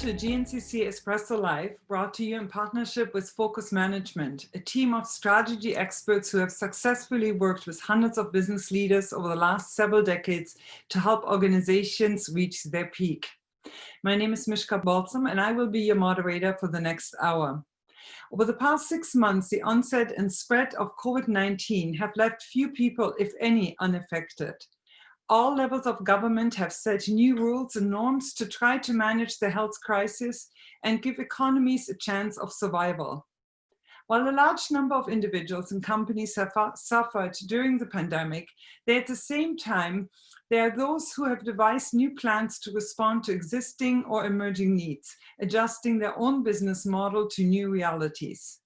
to GNCC Espresso Live, brought to you in partnership with Focus Management, a team of strategy experts who have successfully worked with hundreds of business leaders over the last several decades to help organizations reach their peak. My name is Mishka Balsam, and I will be your moderator for the next hour. Over the past 6 months, the onset and spread of COVID-19 have left few people, if any, unaffected. All levels of government have set new rules and norms to try to manage the health crisis and give economies a chance of survival. While a large number of individuals and companies have suffered during the pandemic, at the same time, there are those who have devised new plans to respond to existing or emerging needs, adjusting their own business model to new realities.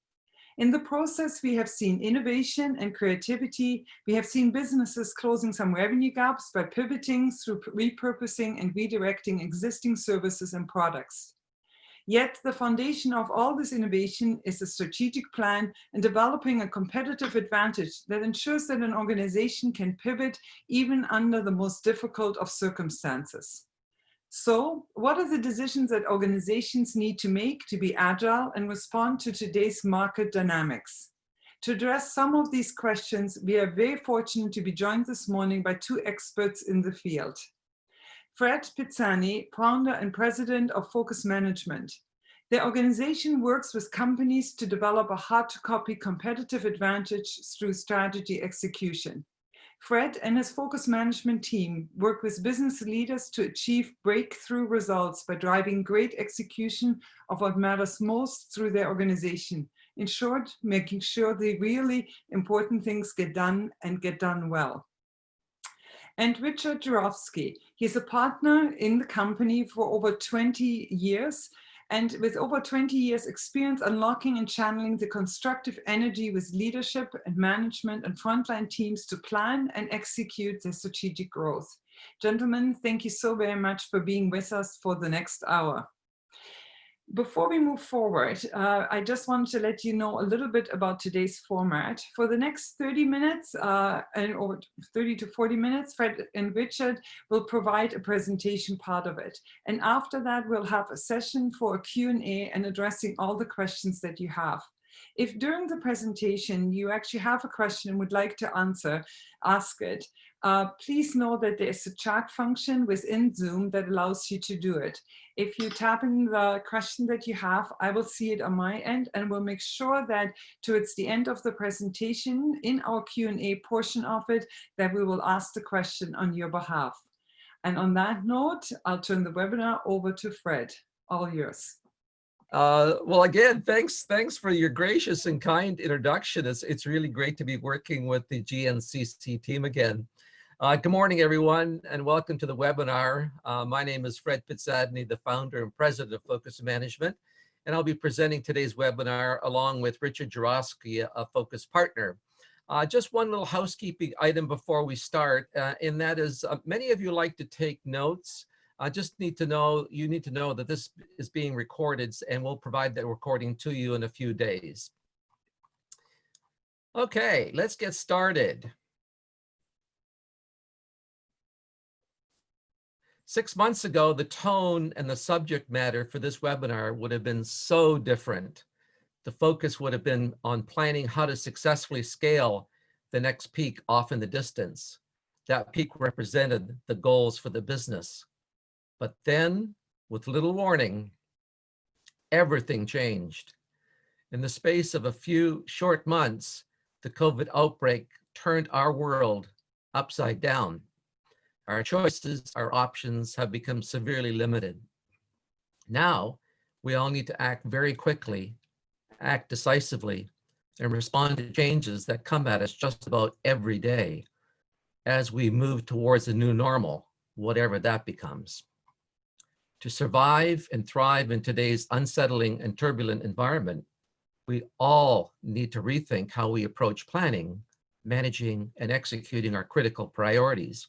In the process, we have seen innovation and creativity. We have seen businesses closing some revenue gaps by pivoting through repurposing and redirecting existing services and products. Yet the foundation of all this innovation is a strategic plan and developing a competitive advantage that ensures that an organization can pivot even under the most difficult of circumstances. So, what are the decisions that organizations need to make to be agile and respond to today's market dynamics? To address some of these questions, we are very fortunate to be joined this morning by two experts in the field. Fred Pidsadny, founder and president of Focus Management. The organization works with companies to develop a hard-to-copy competitive advantage through strategy execution. Fred and his Focus Management team work with business leaders to achieve breakthrough results by driving great execution of what matters most through their organization. In short, making sure the really important things get done and get done well. And Richard Gerofsky, he's a partner in the company for over 20 years. And with over 20 years experience unlocking and channeling the constructive energy with leadership and management and frontline teams to plan and execute their strategic growth. Gentlemen, thank you so very much for being with us for the next hour. Before we move forward, I just wanted to let you know a little bit about today's format. For the next 30 minutes, or 30 to 40 minutes, Fred and Richard will provide a presentation part of it. And after that, we'll have a session for a Q&A and addressing all the questions that you have. If during the presentation you actually have a question and would like to ask it, please know that there's a chat function within Zoom that allows you to do it. If you tap in the question that you have, I will see it on my end and will make sure that towards the end of the presentation, in our Q&A portion of it, that we will ask the question on your behalf. And on that note, I'll turn the webinar over to Fred. All yours. Well, again, thanks for your gracious and kind introduction. It's really great to be working with the GNCC team again. Good morning, everyone, and welcome to the webinar. My name is Fred Pidsadny, the founder and president of Focus Management, and I'll be presenting today's webinar along with Richard Gerofsky, a Focus partner. Just one little housekeeping item before we start, and that is many of you like to take notes. I just need to know, you need to know that this is being recorded and we'll provide that recording to you in a few days. Okay, let's get started. 6 months ago, the tone and the subject matter for this webinar would have been so different. The focus would have been on planning how to successfully scale the next peak off in the distance. That peak represented the goals for the business. But then, with little warning, everything changed. In the space of a few short months, the COVID outbreak turned our world upside down. Our choices, our options have become severely limited. Now, we all need to act very quickly, act decisively, and respond to changes that come at us just about every day as we move towards a new normal, whatever that becomes. To survive and thrive in today's unsettling and turbulent environment, we all need to rethink how we approach planning, managing, and executing our critical priorities.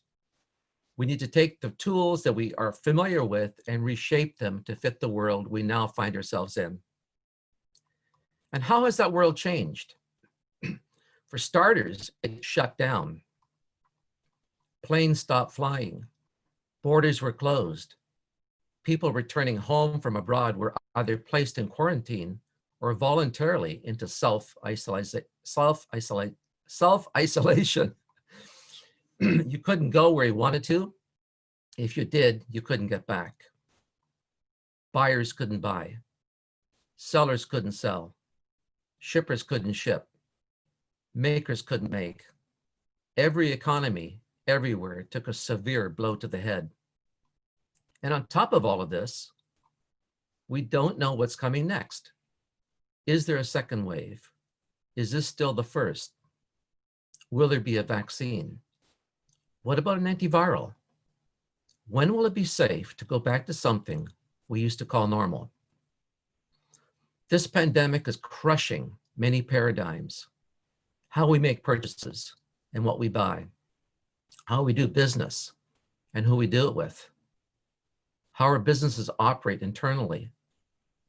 We need to take the tools that we are familiar with and reshape them to fit the world we now find ourselves in. And how has that world changed? For starters, it shut down. Planes stopped flying. Borders were closed. People returning home from abroad were either placed in quarantine or voluntarily into self-isolation. You couldn't go where you wanted to. If you did, you couldn't get back. Buyers couldn't buy. Sellers couldn't sell. Shippers couldn't ship. Makers couldn't make. Every economy everywhere took a severe blow to the head. And on top of all of this, we don't know what's coming next. Is there a second wave? Is this still the first? Will there be a vaccine? What about an antiviral? When will it be safe to go back to something we used to call normal? This pandemic is crushing many paradigms. How we make purchases and what we buy. How we do business and who we do it with. How our businesses operate internally.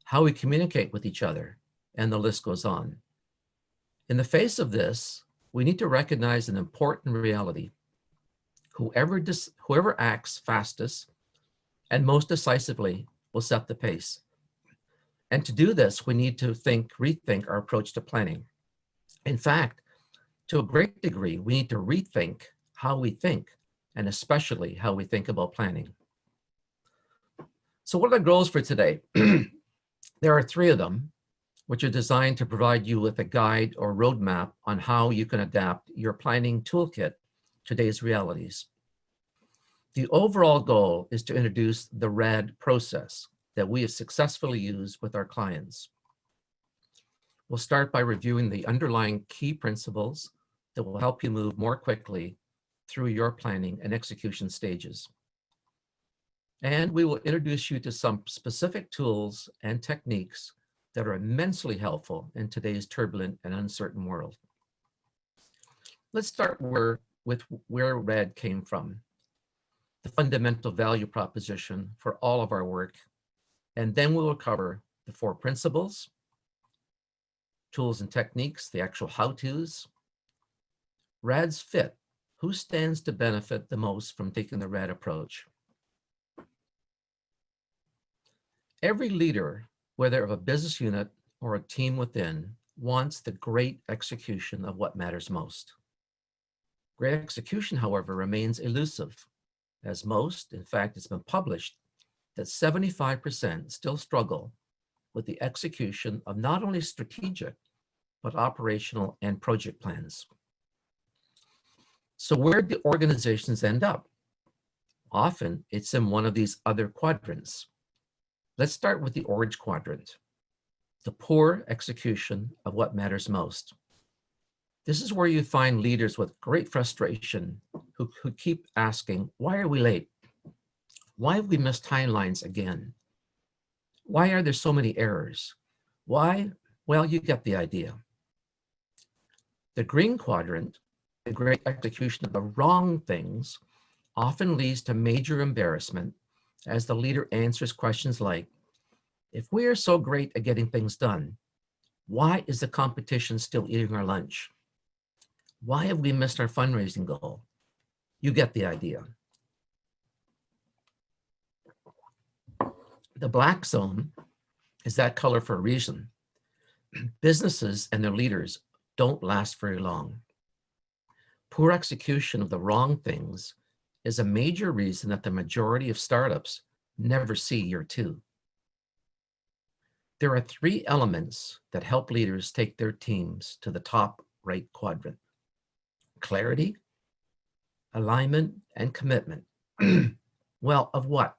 How we communicate with each other, and the list goes on. In the face of this, we need to recognize an important reality. Whoever acts fastest and most decisively will set the pace. And to do this, we need to rethink our approach to planning. In fact, to a great degree, we need to rethink how we think, and especially how we think about planning. So what are the goals for today? There are 3 of them, which are designed to provide you with a guide or roadmap on how you can adapt your planning toolkit to today's realities. The overall goal is to introduce the RAD process that we have successfully used with our clients. We'll start by reviewing the underlying key principles that will help you move more quickly through your planning and execution stages. And we will introduce you to some specific tools and techniques that are immensely helpful in today's turbulent and uncertain world. Let's start with where RAD came from, the fundamental value proposition for all of our work, and then we will cover the 4 principles, tools and techniques, the actual how-tos, RAD's fit, who stands to benefit the most from taking the RAD approach. Every leader, whether of a business unit or a team within, wants the great execution of what matters most. Great execution, however, remains elusive, as most, in fact, it's been published that 75% still struggle with the execution of not only strategic, but operational and project plans. So where do organizations end up? Often it's in one of these other quadrants. Let's start with the orange quadrant, the poor execution of what matters most. This is where you find leaders with great frustration who keep asking, why are we late? Why have we missed timelines again? Why are there so many errors? Why? Well, you get the idea. The green quadrant, the great execution of the wrong things, often leads to major embarrassment as the leader answers questions like, if we are so great at getting things done, why is the competition still eating our lunch? Why have we missed our fundraising goal? You get the idea. The black zone is that color for a reason. Businesses and their leaders don't last very long. Poor execution of the wrong things is a major reason that the majority of startups never see year 2. There are 3 elements that help leaders take their teams to the top right quadrant: clarity, alignment, and commitment. Well, of what?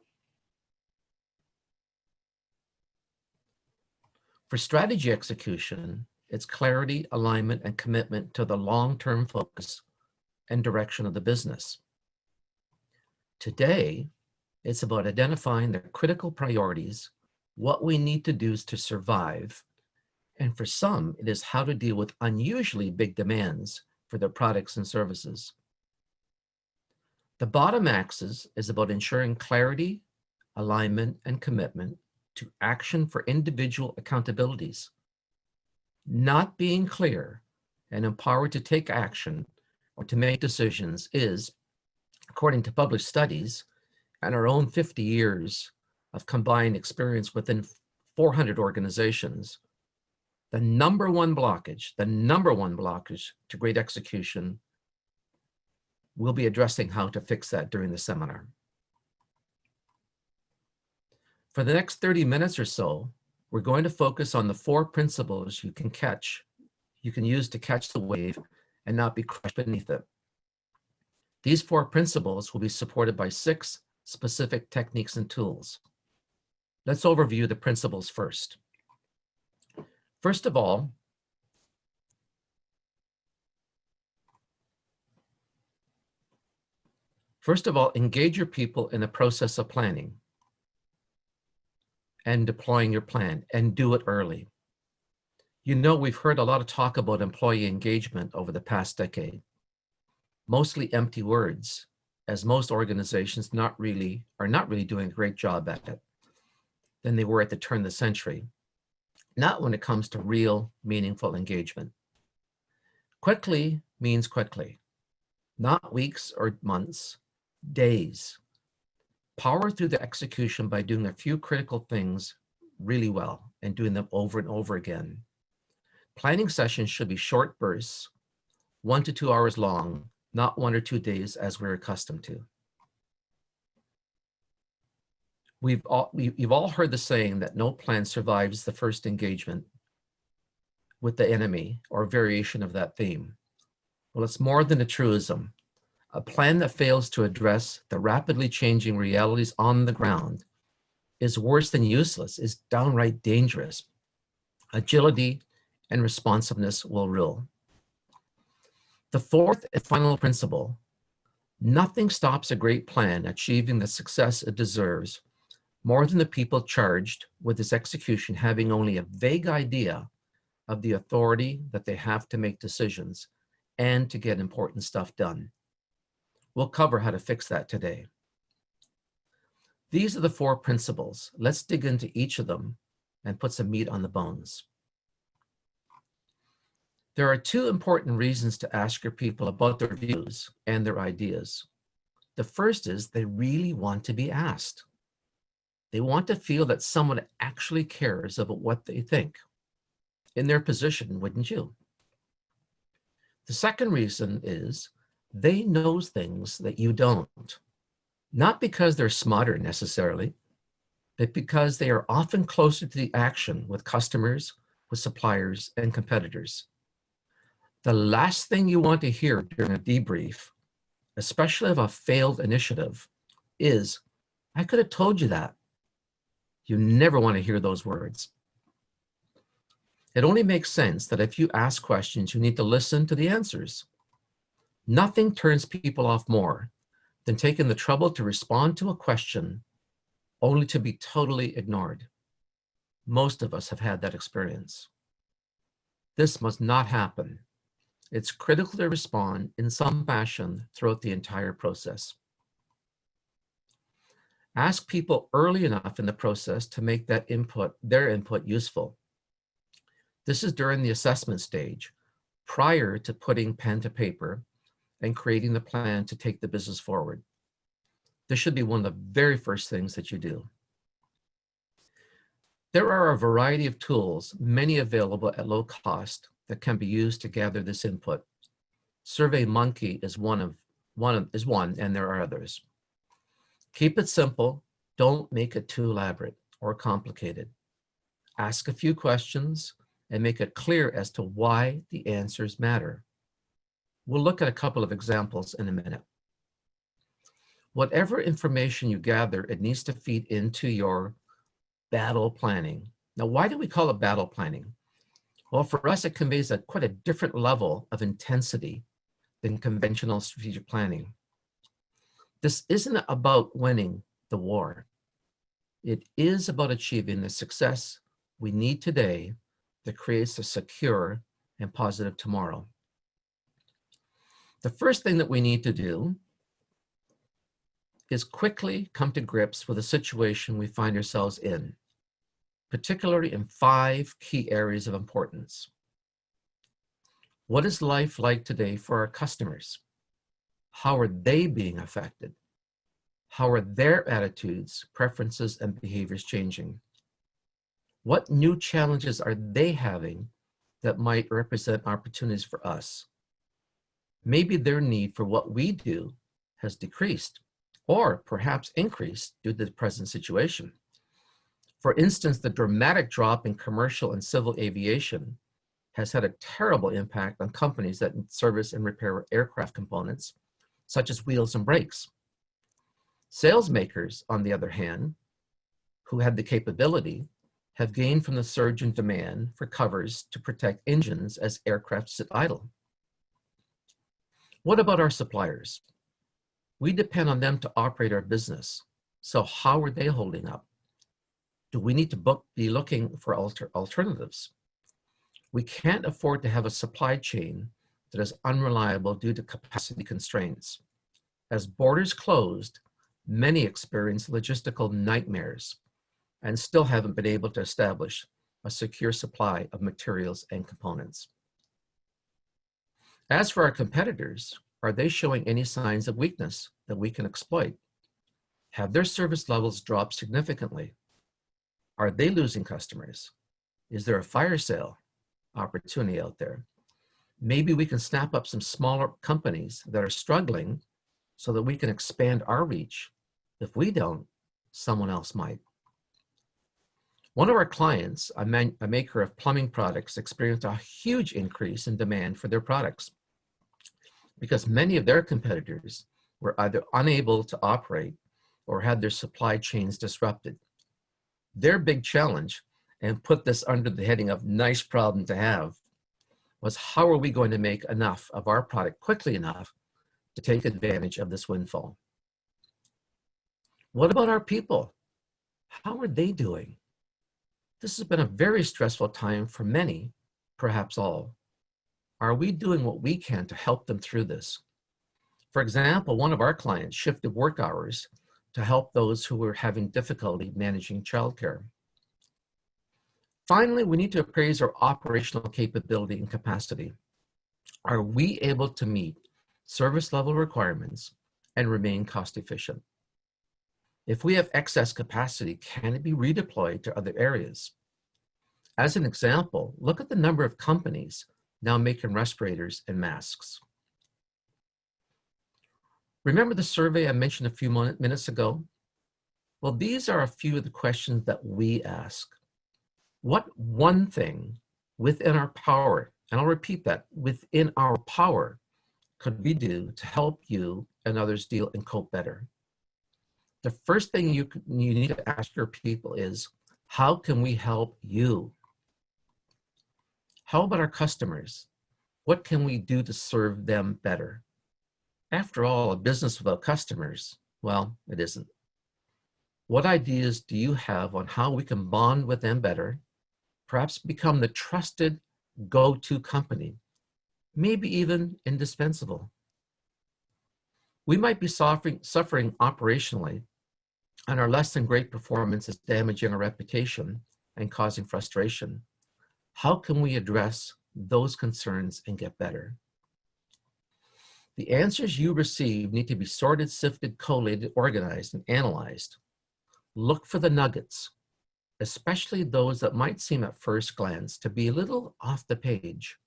For strategy execution, it's clarity, alignment, and commitment to the long-term focus and direction of the business. Today, it's about identifying the critical priorities, what we need to do to survive, and for some, it is how to deal with unusually big demands for their products and services. The bottom axis is about ensuring clarity, alignment, and commitment to action for individual accountabilities. Not being clear and empowered to take action or to make decisions is, according to published studies and our own 50 years of combined experience within 400 organizations, the number one blockage to great execution, we'll be addressing how to fix that during the seminar. For the next 30 minutes or so, we're going to focus on the 4 principles you can use to catch the wave and not be crushed beneath it. These 4 principles will be supported by 6 specific techniques and tools. Let's overview the principles first. First of all, engage your people in the process of planning and deploying your plan, and do it early. You know, we've heard a lot of talk about employee engagement over the past decade. Mostly empty words, as most organizations are not really doing a great job at it than they were at the turn of the century. Not when it comes to real, meaningful engagement. Quickly means quickly, not weeks or months, days. Power through the execution by doing a few critical things really well and doing them over and over again. Planning sessions should be short bursts, 1 to 2 hours long, not 1 or 2 days as we're accustomed to. You've all heard the saying that no plan survives the first engagement with the enemy or variation of that theme. Well, it's more than a truism. A plan that fails to address the rapidly changing realities on the ground is worse than useless, is downright dangerous. Agility and responsiveness will rule. The 4th and final principle, nothing stops a great plan achieving the success it deserves more than the people charged with its execution having only a vague idea of the authority that they have to make decisions and to get important stuff done. We'll cover how to fix that today. These are the 4 principles. Let's dig into each of them and put some meat on the bones. There are 2 important reasons to ask your people about their views and their ideas. The first is they really want to be asked. They want to feel that someone actually cares about what they think. In their position, wouldn't you? The second reason is they know things that you don't. Not because they're smarter necessarily, but because they are often closer to the action with customers, with suppliers, and competitors. The last thing you want to hear during a debrief, especially of a failed initiative, is, "I could have told you that." You never want to hear those words. It only makes sense that if you ask questions, you need to listen to the answers. Nothing turns people off more than taking the trouble to respond to a question only to be totally ignored. Most of us have had that experience. This must not happen. It's critical to respond in some fashion throughout the entire process. Ask people early enough in the process to make their input useful. This is during the assessment stage, prior to putting pen to paper and creating the plan to take the business forward. This should be one of the very first things that you do. There are a variety of tools, many available at low cost, that can be used to gather this input. SurveyMonkey is one, and there are others. Keep it simple. Don't make it too elaborate or complicated. Ask a few questions and make it clear as to why the answers matter. We'll look at a couple of examples in a minute. Whatever information you gather, it needs to feed into your battle planning. Now, why do we call it battle planning? Well, for us, it conveys quite a different level of intensity than conventional strategic planning. This isn't about winning the war. It is about achieving the success we need today that creates a secure and positive tomorrow. The first thing that we need to do is quickly come to grips with the situation we find ourselves in, particularly in 5 key areas of importance. What is life like today for our customers? How are they being affected? How are their attitudes, preferences, and behaviors changing? What new challenges are they having that might represent opportunities for us? Maybe their need for what we do has decreased or perhaps increased due to the present situation. For instance, the dramatic drop in commercial and civil aviation has had a terrible impact on companies that service and repair aircraft components, such as wheels and brakes. Sales makers, on the other hand, who had the capability, have gained from the surge in demand for covers to protect engines as aircraft sit idle. What about our suppliers? We depend on them to operate our business. So how are they holding up? Do we need to be looking for alternatives? We can't afford to have a supply chain that is unreliable due to capacity constraints. As borders closed, many experience logistical nightmares and still haven't been able to establish a secure supply of materials and components. As for our competitors, are they showing any signs of weakness that we can exploit? Have their service levels dropped significantly? Are they losing customers? Is there a fire sale opportunity out there? Maybe we can snap up some smaller companies that are struggling so that we can expand our reach. If we don't, someone else might. One of our clients, a maker of plumbing products, experienced a huge increase in demand for their products because many of their competitors were either unable to operate or had their supply chains disrupted. Their big challenge, and put this under the heading of nice problem to have, was how are we going to make enough of our product quickly enough to take advantage of this windfall? What about our people? How are they doing? This has been a very stressful time for many, perhaps all. Are we doing what we can to help them through this? For example, one of our clients shifted work hours to help those who were having difficulty managing childcare. Finally, we need to appraise our operational capability and capacity. Are we able to meet service level requirements and remain cost efficient? If we have excess capacity, can it be redeployed to other areas? As an example, look at the number of companies now making respirators and masks. Remember the survey I mentioned a few minutes ago? Well, these are a few of the questions that we ask. What one thing within our power, and I'll repeat that, within our power, could we do to help you and others deal and cope better? The first thing you need to ask your people is, how can we help you? How about our customers? What can we do to serve them better? After all, a business without customers, well, it isn't. What ideas do you have on how we can bond with them better, perhaps become the trusted go-to company, maybe even indispensable? We might be suffering operationally, and our less than great performance is damaging our reputation and causing frustration. How can we address those concerns and get better? The answers you receive need to be sorted, sifted, collated, organized, and analyzed. Look for the nuggets, especially those that might seem at first glance to be a little off the page.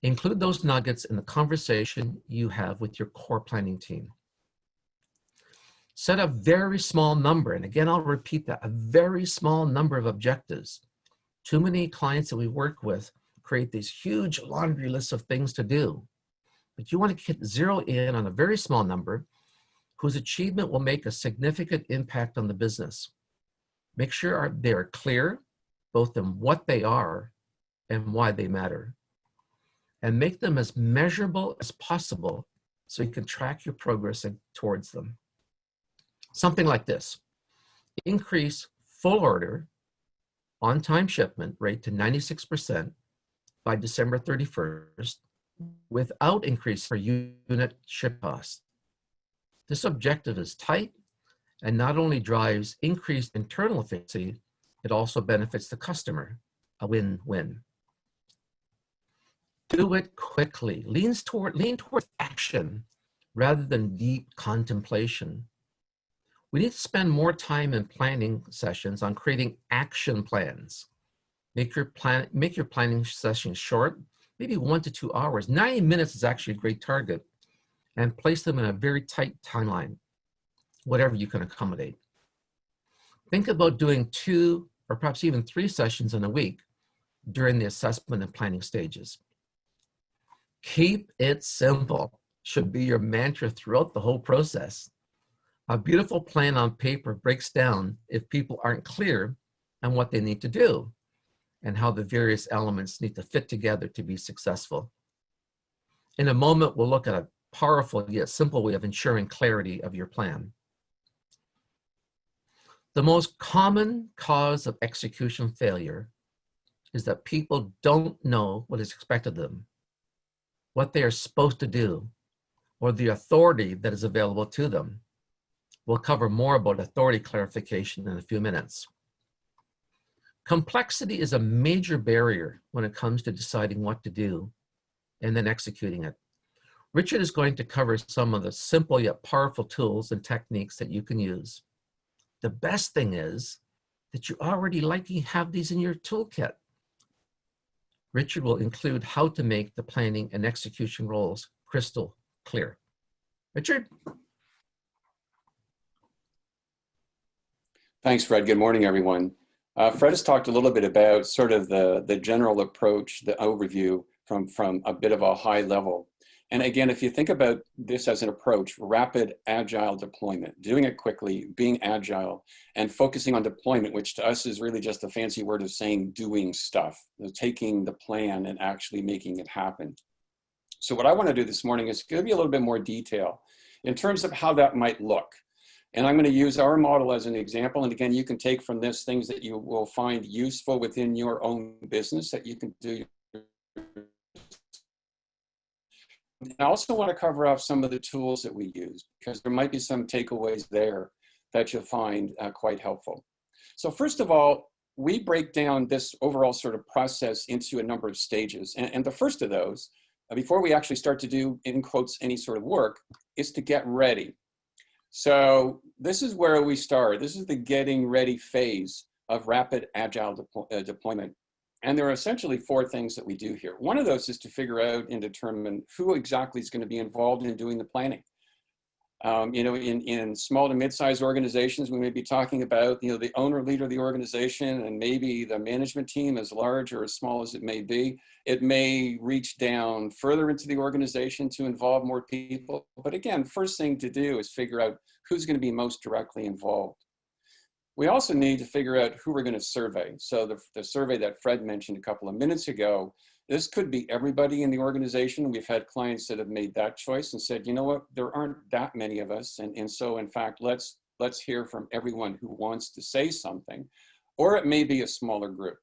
Include those nuggets in the conversation you have with your core planning team. Set a very small number, and again, I'll repeat that, a very small number of objectives. Too many clients that we work with create these huge laundry lists of things to do. But you want to zero in on a very small number whose achievement will make a significant impact on the business. Make sure they are clear, both in what they are and why they matter. And make them as measurable as possible so you can track your progress towards them. Something like this: increase full order on-time shipment rate to 96% by December 31st without increase per unit ship cost. This objective is tight and not only drives increased internal efficiency, it also benefits the customer, a win-win. Do it quickly. Lean towards action rather than deep contemplation. We need to spend more time in planning sessions on creating action plans. Make your planning session short, maybe 1 to 2 hours. 90 minutes is actually a great target, and place them in a very tight timeline, whatever you can accommodate. Think about doing 2 or perhaps even 3 sessions in a week during the assessment and planning stages. Keep it simple should be your mantra throughout the whole process. A beautiful plan on paper breaks down if people aren't clear on what they need to do and how the various elements need to fit together to be successful. In a moment, we'll look at a powerful yet simple way of ensuring clarity of your plan. The most common cause of execution failure is that people don't know what is expected of them, what they are supposed to do, or the authority that is available to them. We'll cover more about authority clarification in a few minutes. Complexity is a major barrier when it comes to deciding what to do and then executing it. Richard is going to cover some of the simple yet powerful tools and techniques that you can use. The best thing is that you already likely have these in your toolkit. Richard will include how to make the planning and execution roles crystal clear. Richard? Thanks, Fred. Good morning, everyone. Fred has talked a little bit about sort of the general approach, the overview from a bit of a high level. And again, if you think about this as an approach, rapid agile deployment, doing it quickly, being agile, and focusing on deployment, which to us is really just a fancy word of saying doing stuff, taking the plan and actually making it happen. So what I want to do this morning is give you a little bit more detail in terms of how that might look. And I'm going to use our model as an example. And again, you can take from this things that you will find useful within your own business that you can do. I also want to cover off some of the tools that we use, because there might be some takeaways there that you'll find quite helpful. So first of all, we break down this overall sort of process into a number of stages. And the first of those, before we actually start to do, in quotes, any sort of work, is to get ready. So this is where we start. This is the getting ready phase of rapid agile deployment. And there are essentially 4 things that we do here. One of those is to figure out and determine who exactly is going to be involved in doing the planning. You know, in small to mid-sized organizations, we may be talking about, you know, the owner, leader of the organization, and maybe the management team, as large or as small as it may be. It may reach down further into the organization to involve more people. But again, first thing to do is figure out who's going to be most directly involved. We also need to figure out who we're going to survey. So the survey that Fred mentioned a couple of minutes ago, this could be everybody in the organization. We've had clients that have made that choice and said, you know what, there aren't that many of us. And so in fact, let's hear from everyone who wants to say something, or it may be a smaller group.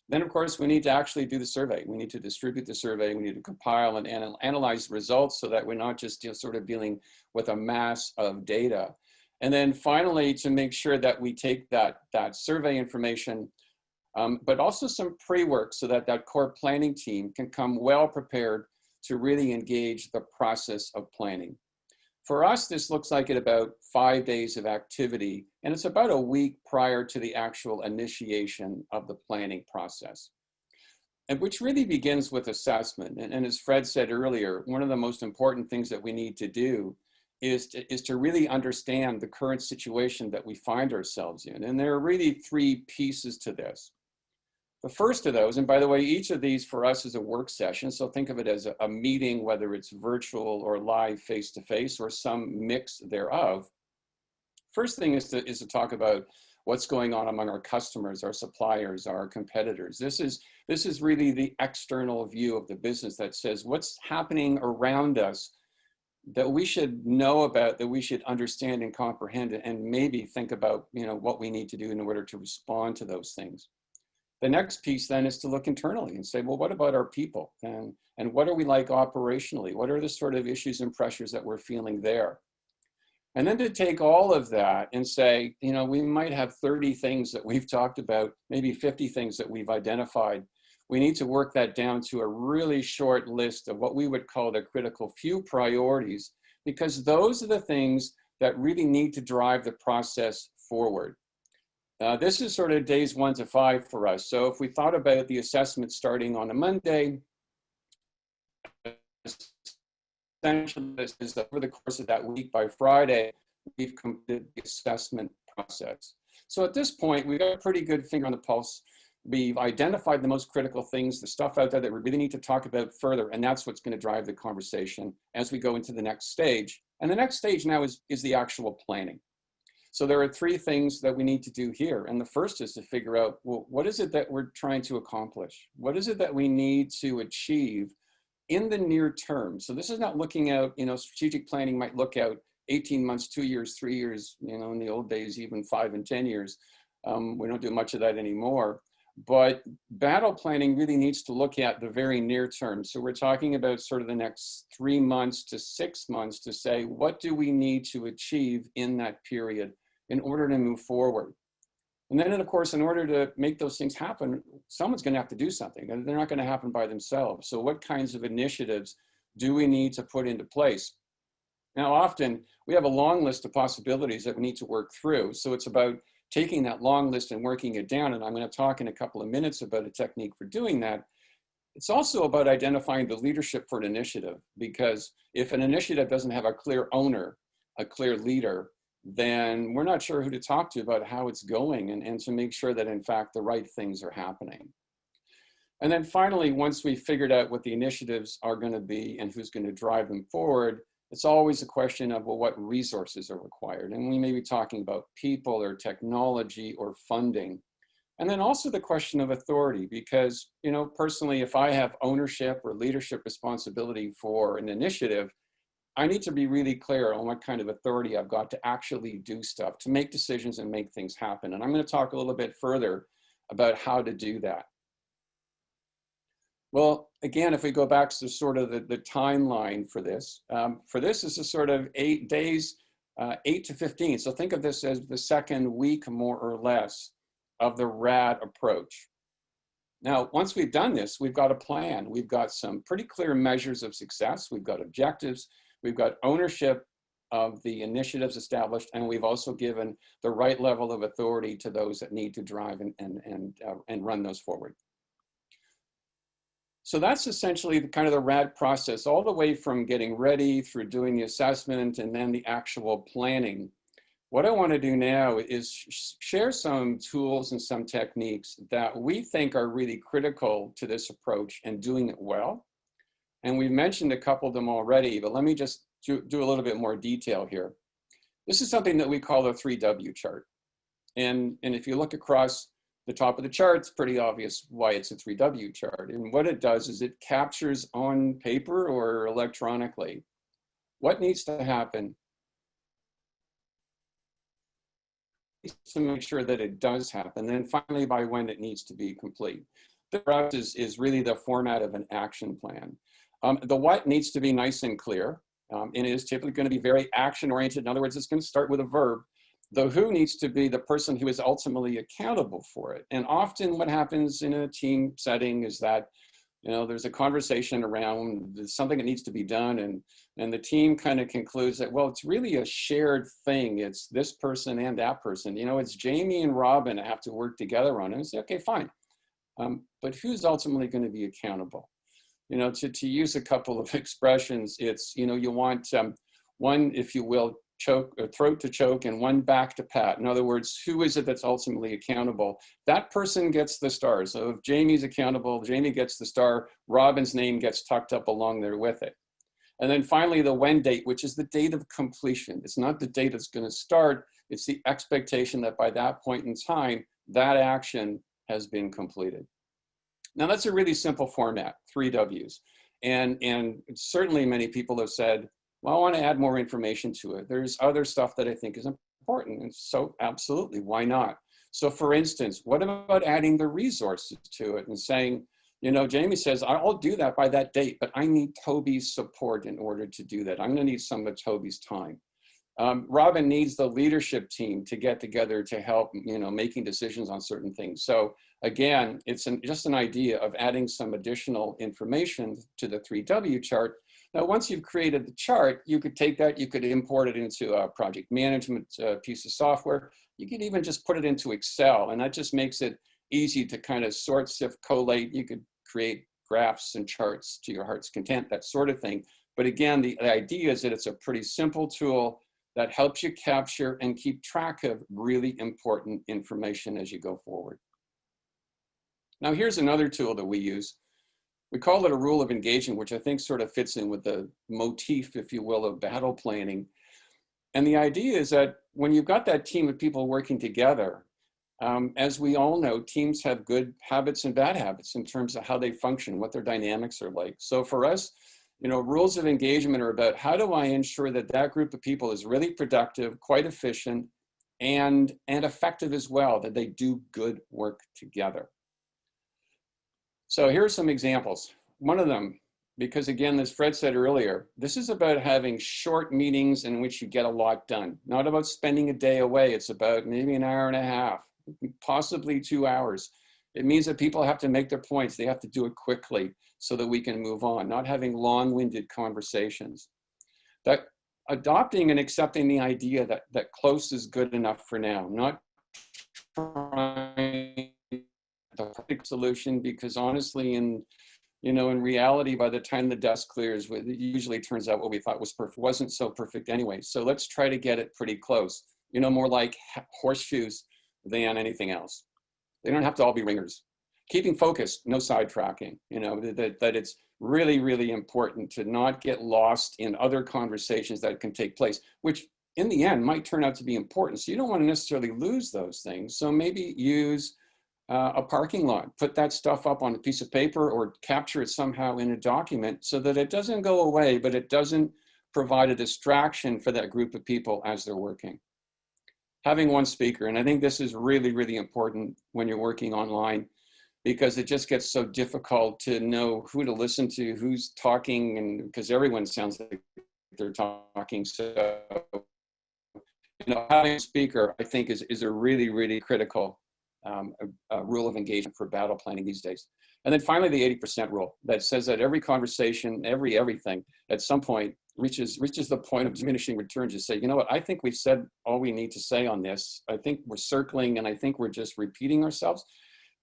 Then of course, we need to actually do the survey. We need to distribute the survey. We need to compile and analyze the results so that we're not just, you know, sort of dealing with a mass of data. And then finally, to make sure that we take that survey information, but also some pre-work so that that core planning team can come well prepared to really engage the process of planning. For us, this looks like at about 5 days of activity, and it's about a week prior to the actual initiation of the planning process. And which really begins with assessment. And as Fred said earlier, one of the most important things that we need to do is to really understand the current situation that we find ourselves in. And there are really 3 pieces to this. The first of those, and by the way, each of these for us is a work session. So think of it as a meeting, whether it's virtual or live face-to-face or some mix thereof. First thing is to talk about what's going on among our customers, our suppliers, our competitors. This is really the external view of the business that says what's happening around us that we should know about, that we should understand and comprehend, and maybe think about, you know, what we need to do in order to respond to those things. The next piece then is to look internally and say, well, what about our people? And what are we like operationally? What are the sort of issues and pressures that we're feeling there? And then to take all of that and say, you know, we might have 30 things that we've talked about, maybe 50 things that we've identified. We need to work that down to a really short list of what we would call the critical few priorities because those are the things that really need to drive the process forward. This is sort of days 1 to 5 for us. So if we thought about the assessment starting on a Monday, essentially this is over the course of that week by Friday, we've completed the assessment process. So at this point, we've got a pretty good finger on the pulse. We've identified the most critical things, the stuff out there that we really need to talk about further, and that's what's going to drive the conversation as we go into the next stage. And the next stage now is the actual planning. So there are 3 things that we need to do here. And the first is to figure out, well, what is it that we're trying to accomplish? What is it that we need to achieve in the near term? So this is not looking out, strategic planning might look out 18 months, 2 years, 3 years, in the old days, even 5 and 10 years. We don't do much of that anymore. But battle planning really needs to look at the very near term. So we're talking about sort of the next 3 months to 6 months to say, what do we need to achieve in that period in order to move forward? And then, of course, in order to make those things happen, someone's going to have to do something, and they're not going to happen by themselves. So what kinds of initiatives do we need to put into place? Now, often we have a long list of possibilities that we need to work through. So it's about taking that long list and working it down. And I'm going to talk in a couple of minutes about a technique for doing that. It's also about identifying the leadership for an initiative, because if an initiative doesn't have a clear owner, a clear leader, then we're not sure who to talk to about how it's going and to make sure that, in fact, the right things are happening. And then finally, once we've figured out what the initiatives are going to be and who's going to drive them forward, it's always a question of, well, what resources are required? And we may be talking about people or technology or funding. And then also the question of authority, because, personally, if I have ownership or leadership responsibility for an initiative, I need to be really clear on what kind of authority I've got to actually do stuff, to make decisions and make things happen. And I'm going to talk a little bit further about how to do that. Well, again, if we go back to sort of the timeline for this is a sort of 8 days, 8 to 15. So think of this as the second week, more or less, of the RAD approach. Now, once we've done this, we've got a plan. We've got some pretty clear measures of success. We've got objectives. We've got ownership of the initiatives established, and we've also given the right level of authority to those that need to drive and run those forward. So that's essentially the kind of the RAD process, all the way from getting ready through doing the assessment and then the actual planning. What I want to do now is share some tools and some techniques that we think are really critical to this approach and doing it well. And we've mentioned a couple of them already, but let me just do a little bit more detail here. This is something that we call the 3W chart. And if you look across the top of the chart, it's pretty obvious why it's a 3W chart. And what it does is it captures on paper or electronically what needs to happen to make sure that it does happen. And then finally, by when it needs to be complete. The rest is really the format of an action plan. The what needs to be nice and clear. And it is typically going to be very action-oriented. In other words, it's going to start with a verb. The who needs to be the person who is ultimately accountable for it. And often what happens in a team setting is that, there's a conversation around something that needs to be done, and the team kind of concludes that, well, it's really a shared thing. It's this person and that person. It's Jamie and Robin that have to work together on it. And say, okay, fine. But who's ultimately going to be accountable? To use a couple of expressions, it's, you want one, if you will, throat to choke and one back to pat. In other words, who is it that's ultimately accountable? That person gets the star. So if Jamie's accountable, Jamie gets the star, Robin's name gets tucked up along there with it. And then finally, the when date, which is the date of completion. It's not the date it's going to start. It's the expectation that by that point in time, that action has been completed. Now, that's a really simple format, 3 W's. And certainly many people have said, well, I want to add more information to it. There's other stuff that I think is important. And so absolutely, why not? So for instance, what about adding the resources to it and saying, Jamie says, I'll do that by that date, but I need Toby's support in order to do that. I'm going to need some of Toby's time. Robin needs the leadership team to get together to help, making decisions on certain things. So Again, it's just an idea of adding some additional information to the 3W chart. Now, once you've created the chart, you could take that, you could import it into a project management piece of software. You could even just put it into Excel, and that just makes it easy to kind of sort, sift, collate. You could create graphs and charts to your heart's content, that sort of thing. But again, the idea is that it's a pretty simple tool that helps you capture and keep track of really important information as you go forward. Now, here's another tool that we use. We call it a rule of engagement, which I think sort of fits in with the motif, if you will, of battle planning. And the idea is that when you've got that team of people working together, as we all know, teams have good habits and bad habits in terms of how they function, what their dynamics are like. So for us, rules of engagement are about how do I ensure that that group of people is really productive, quite efficient, and effective as well, that they do good work together. So here are some examples. One of them, because again, as Fred said earlier, this is about having short meetings in which you get a lot done. Not about spending a day away. It's about maybe an hour and a half, possibly 2 hours. It means that people have to make their points. They have to do it quickly so that we can move on, not having long-winded conversations. That adopting and accepting the idea that close is good enough for now, not trying the perfect solution, because honestly, in reality, by the time the dust clears, it usually turns out what we thought was perfect wasn't so perfect anyway. So let's try to get it pretty close, more like horseshoes than anything else. They don't have to all be ringers. Keeping focused, no sidetracking, that it's really, really important to not get lost in other conversations that can take place, which in the end might turn out to be important. So you don't want to necessarily lose those things. So maybe use a parking lot, put that stuff up on a piece of paper or capture it somehow in a document so that it doesn't go away, but it doesn't provide a distraction for that group of people as they're working. Having one speaker, and I think this is really, really important when you're working online, because it just gets so difficult to know who to listen to, who's talking, and because everyone sounds like they're talking. So, having a speaker, I think, is a really, really critical a rule of engagement for battle planning these days. And then finally, the 80% rule that says that every conversation, everything at some point reaches the point of diminishing returns. You say, you know what, I think we've said all we need to say on this. I think we're circling and I think we're just repeating ourselves.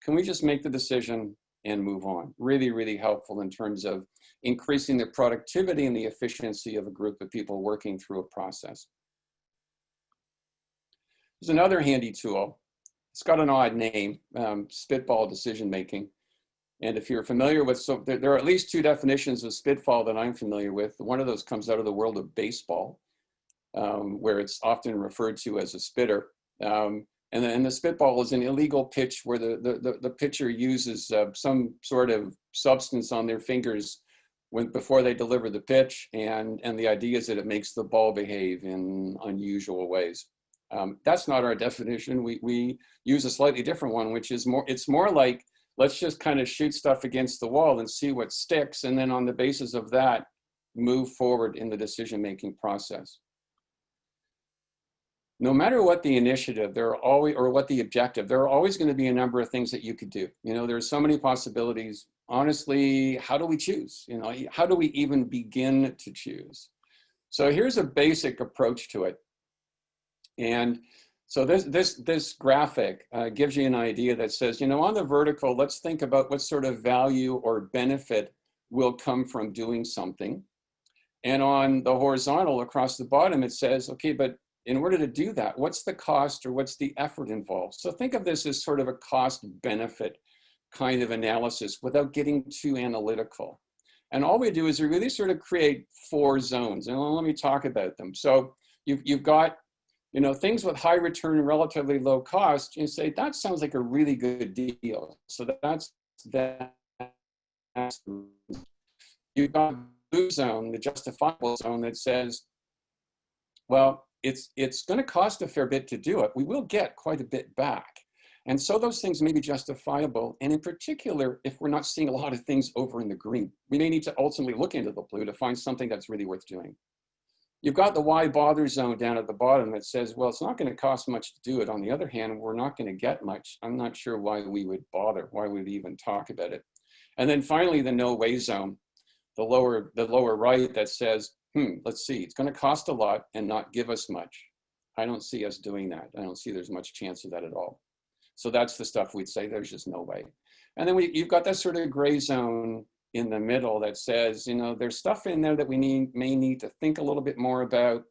Can we just make the decision and move on? Really, really helpful in terms of increasing the productivity and the efficiency of a group of people working through a process. There's another handy tool. It's got an odd name, Spitball decision making. And if you're familiar with, so there are at least 2 definitions of Spitball that I'm familiar with. One of those comes out of the world of baseball, where it's often referred to as a spitter. And the Spitball is an illegal pitch where the pitcher uses some sort of substance on their fingers before they deliver the pitch. And the idea is that it makes the ball behave in unusual ways. That's not our definition. We use a slightly different one, which is it's more like, let's just kind of shoot stuff against the wall and see what sticks. And then on the basis of that, move forward in the decision-making process. No matter what the initiative, or what the objective, there are always going to be a number of things that you could do. There's so many possibilities. Honestly, how do we choose? How do we even begin to choose? So here's a basic approach to it. And so this graphic gives you an idea that says, on the vertical, let's think about what sort of value or benefit will come from doing something. And on the horizontal across the bottom, it says, okay, but in order to do that, what's the cost or what's the effort involved? So think of this as sort of a cost benefit kind of analysis without getting too analytical. And all we do is we really sort of create 4 zones. And let me talk about them. So you've got things with high return and relatively low cost. You say, that sounds like a really good deal. So that's you've got the blue zone, the justifiable zone that says, well, it's going to cost a fair bit to do it. We will get quite a bit back. And so those things may be justifiable. And in particular, if we're not seeing a lot of things over in the green, we may need to ultimately look into the blue to find something that's really worth doing. You've got the why bother zone down at the bottom that says, well, it's not going to cost much to do it. On the other hand, we're not going to get much. I'm not sure why we would bother, why we'd even talk about it. And then finally, the no way zone, the lower right that says, let's see, it's going to cost a lot and not give us much. I don't see us doing that. I don't see there's much chance of that at all. So that's the stuff we'd say there's just no way. And then you've got that sort of gray zone in the middle that says, you know, there's stuff in there that we may need to think a little bit more about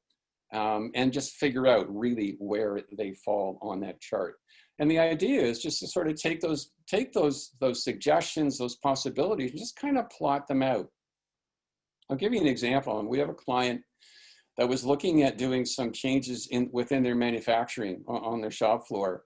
and just figure out really where they fall on that chart. And the idea is just to sort of take those suggestions, those possibilities, and just kind of plot them out. I'll give you an example. We have a client that was looking at doing some changes within their manufacturing on their shop floor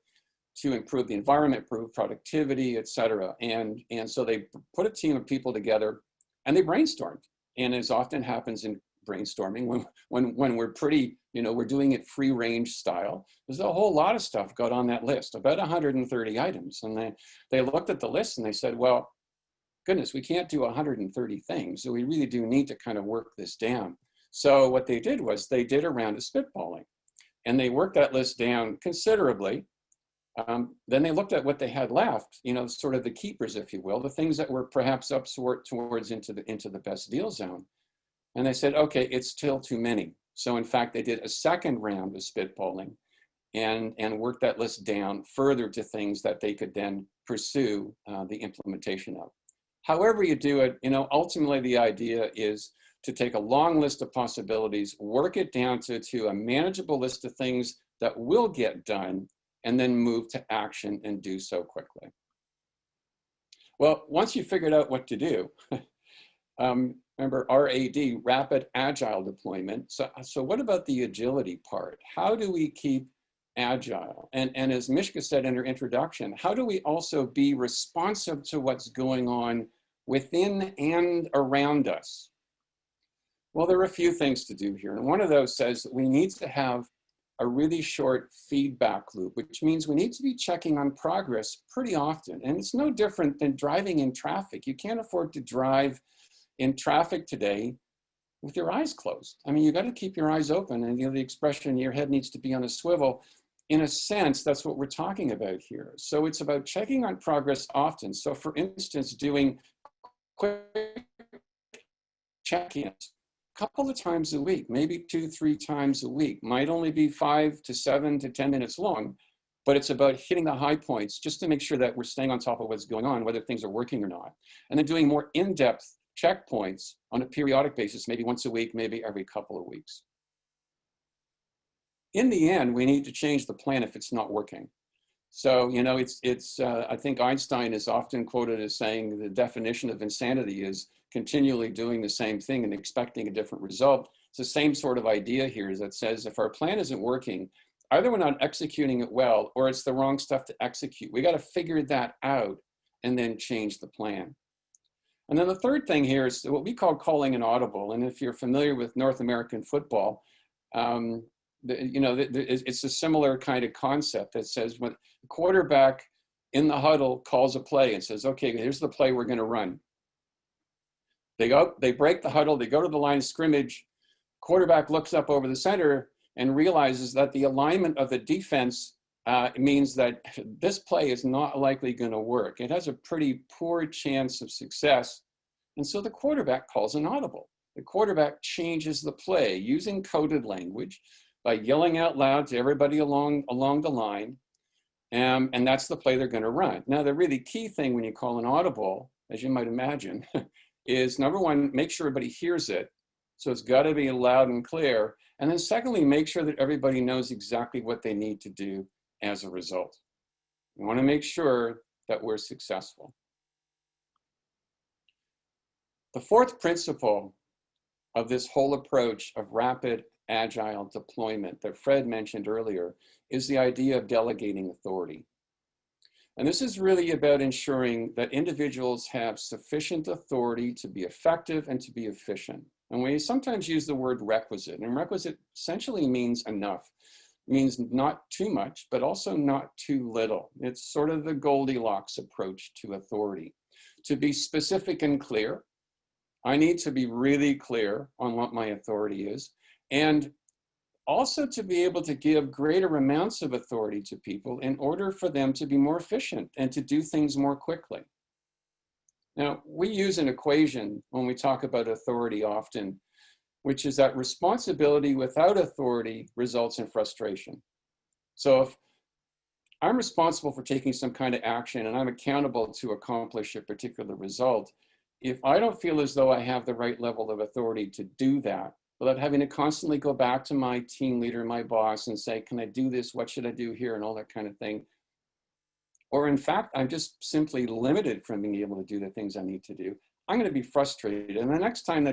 to improve the environment, improve productivity, et cetera. And so they put a team of people together and they brainstormed. And as often happens in brainstorming, when we're pretty, you know, we're doing it free range style, there's a whole lot of stuff got on that list, about 130 items. And they looked at the list and they said, well, goodness, we can't do 130 things. So we really do need to kind of work this down. So what they did was they did a round of spitballing and they worked that list down considerably. Then they looked at what they had left, you know, sort of the keepers, if you will, the things that were perhaps up towards into the best deal zone. And they said, okay, it's still too many. So in fact, they did a second round of spitballing and worked that list down further to things that they could then pursue the implementation of. However you do it, you know, ultimately the idea is to take a long list of possibilities, work it down to a manageable list of things that will get done, and then move to action and do so quickly. Well, once you figured out what to do, remember RAD, Rapid Agile Deployment. So what about the agility part? How do we keep agile? And as Mishka said in her introduction, how do we also be responsive to what's going on within and around us? Well, there are a few things to do here. And one of those says that we need to have a really short feedback loop, which means we need to be checking on progress pretty often. And it's no different than driving in traffic. You can't afford to drive in traffic today with your eyes closed. I mean, you got to keep your eyes open, and you know the expression, your head needs to be on a swivel. In a sense, that's what we're talking about here. So it's about checking on progress often. So for instance, doing quick check-ins a couple of times a week, maybe 2-3 times a week, might only be 5 to 7 to 10 minutes long, but it's about hitting the high points just to make sure that we're staying on top of what's going on, whether things are working or not. And then doing more in-depth checkpoints on a periodic basis, maybe once a week, maybe every couple of weeks. In the end, we need to change the plan if it's not working. So, you know, I think Einstein is often quoted as saying the definition of insanity is continually doing the same thing and expecting a different result. It's the same sort of idea here that says if our plan isn't working, either we're not executing it well or it's the wrong stuff to execute. We got to figure that out and then change the plan. And then the third thing here is what we call calling an audible. And if you're familiar with North American football, it's a similar kind of concept that says when the quarterback in the huddle calls a play and says, okay, here's the play we're going to run. They break the huddle, they go to the line of scrimmage, quarterback looks up over the center and realizes that the alignment of the defense means that this play is not likely going to work. It has a pretty poor chance of success. And so the quarterback calls an audible. The quarterback changes the play using coded language by yelling out loud to everybody along the line. And that's the play they're going to run. Now, the really key thing when you call an audible, as you might imagine, is number one, make sure everybody hears it. So it's got to be loud and clear. And then secondly, make sure that everybody knows exactly what they need to do as a result. We want to make sure that we're successful. The fourth principle of this whole approach of rapid agile deployment that Fred mentioned earlier is the idea of delegating authority. And this is really about ensuring that individuals have sufficient authority to be effective and to be efficient. And we sometimes use the word requisite, and requisite essentially means enough. It means not too much, but also not too little. It's sort of the Goldilocks approach to authority. To be specific and clear, I need to be really clear on what my authority is. and also to be able to give greater amounts of authority to people in order for them to be more efficient and to do things more quickly. Now, we use an equation when we talk about authority often, which is that responsibility without authority results in frustration. So if I'm responsible for taking some kind of action and I'm accountable to accomplish a particular result, if I don't feel as though I have the right level of authority to do that, without having to constantly go back to my team leader, my boss, and say, can I do this? What should I do here? And all that kind of thing. Or in fact, I'm just simply limited from being able to do the things I need to do. I'm going to be frustrated. And the next time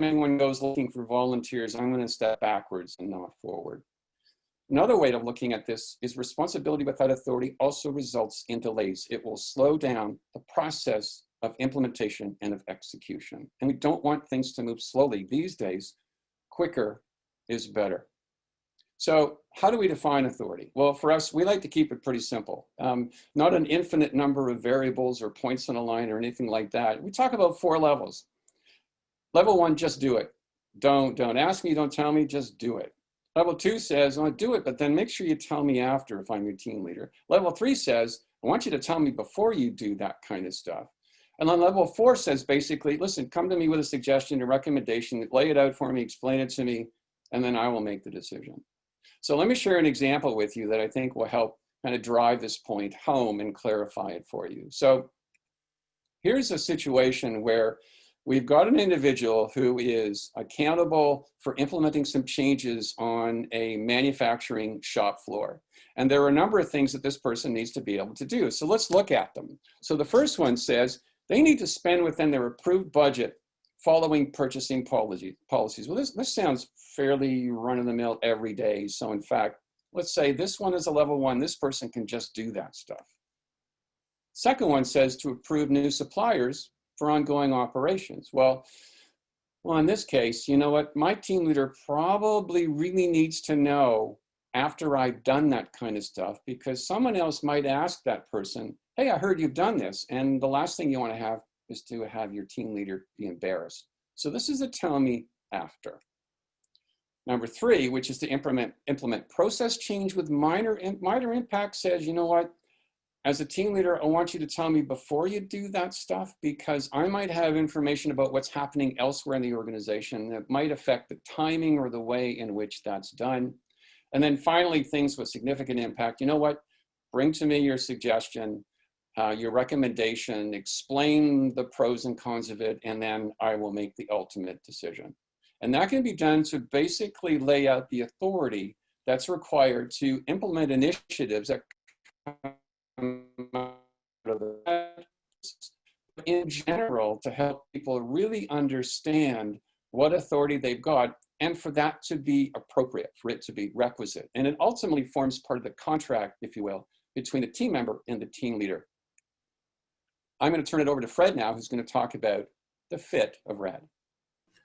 anyone goes looking for volunteers, I'm going to step backwards and not forward. Another way of looking at this is responsibility without authority also results in delays. It will slow down the process of implementation and of execution. And we don't want things to move slowly. These days, quicker is better. So how do we define authority? Well, for us, we like to keep it pretty simple. Not an infinite number of variables or points on a line or anything like that. We talk about 4 levels. Level 1, just do it. Don't ask me, don't tell me, just do it. Level 2 says, oh, do it, but then make sure you tell me after if I'm your team leader. Level 3 says, I want you to tell me before you do that kind of stuff. And then level 4 says basically, listen, come to me with a suggestion, a recommendation, lay it out for me, explain it to me, and then I will make the decision. So let me share an example with you that I think will help kind of drive this point home and clarify it for you. So here's a situation where we've got an individual who is accountable for implementing some changes on a manufacturing shop floor. And there are a number of things that this person needs to be able to do. So let's look at them. So the first one says they need to spend within their approved budget following purchasing policies. Well, this sounds fairly run-of-the-mill every day. So in fact, let's say this one is a level 1. This person can just do that stuff. Second one says to approve new suppliers for ongoing operations. Well, in this case, you know what? My team leader probably really needs to know after I've done that kind of stuff, because someone else might ask that person, hey, I heard you've done this. And the last thing you want to have is to have your team leader be embarrassed. So this is a tell me after. Number 3, which is to implement process change with minor impact, says, you know what? As a team leader, I want you to tell me before you do that stuff, because I might have information about what's happening elsewhere in the organization that might affect the timing or the way in which that's done. And then finally, things with significant impact. You know what? Bring to me your suggestion, your recommendation, explain the pros and cons of it, and then I will make the ultimate decision. And that can be done to basically lay out the authority that's required to implement initiatives that in general to help people really understand what authority they've got and for that to be appropriate, for it to be requisite. And it ultimately forms part of the contract, if you will, between the team member and the team leader. I'm going to turn it over to Fred now, who's going to talk about the fit of RAD.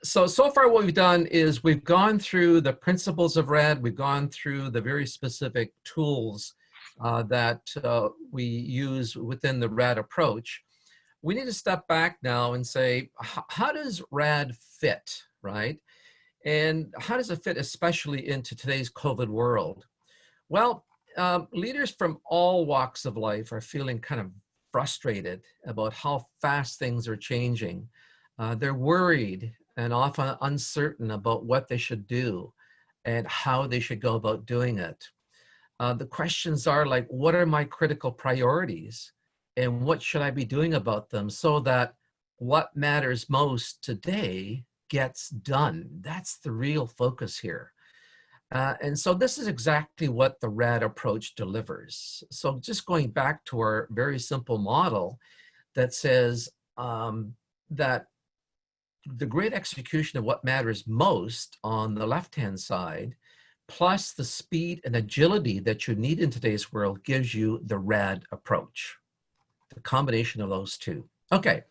So far what we've done is we've gone through the principles of RAD, we've gone through the very specific tools that we use within the RAD approach. We need to step back now and say, how does RAD fit, right? And how does it fit especially into today's COVID world? Well, leaders from all walks of life are feeling kind of frustrated about how fast things are changing. They're worried and often uncertain about what they should do and how they should go about doing it. The questions are like, what are my critical priorities and what should I be doing about them so that what matters most today gets done? That's the real focus here. And so this is exactly what the RAD approach delivers. So just going back to our very simple model that says that the great execution of what matters most on the left-hand side, plus the speed and agility that you need in today's world gives you the RAD approach, the combination of those two. Okay,